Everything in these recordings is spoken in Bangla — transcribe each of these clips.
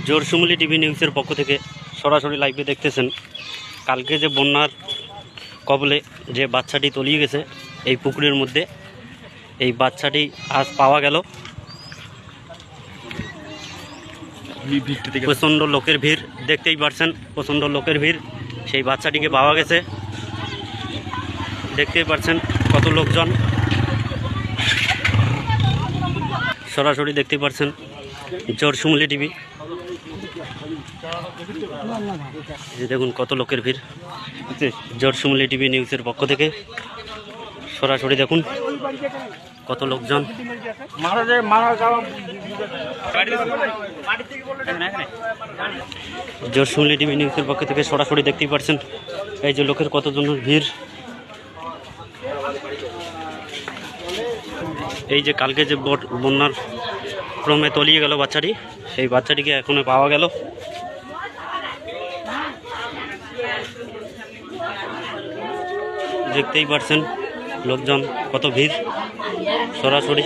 জোরসুমুলি টিভি নিউজের পক্ষ থেকে সরাসরি লাইভে দেখতেছেন কালকে যে বন্যার কবলে যে বাচ্চাটি তলিয়ে গেছে এই পুকুরের মধ্যে, এই বাচ্চাটি আজ পাওয়া গেল। প্রচণ্ড লোকের ভিড়, দেখতেই পারছেন প্রচণ্ড লোকের ভিড়। সেই বাচ্চাটিকে পাওয়া গেছে, দেখতেই পারছেন কত লোকজন সরাসরি দেখতেই পারছেন জোরসুমুলি টিভি। দেখুন কত লোকের ভিড়, জোরসুমুলি টিভি নিউজের পক্ষ থেকে সরাসরি দেখুন কত লোকজন। জোরসুমুলি টিভি নিউজের পক্ষ থেকে সরাসরি দেখতেই পারছেন এই যে লোকের কতজনের ভিড়। এই যে কালকে যে বন্যার ক্রমে তলিয়ে গেল বাচ্চাটি, সেই বাচ্চাটিকে এখনো পাওয়া গেল। দেখতেই পারছেন লোকজন কত ভিড় সরাসরি।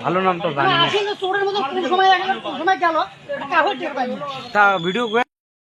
ভালো নাম তো জানি না। তা ভিডিও করে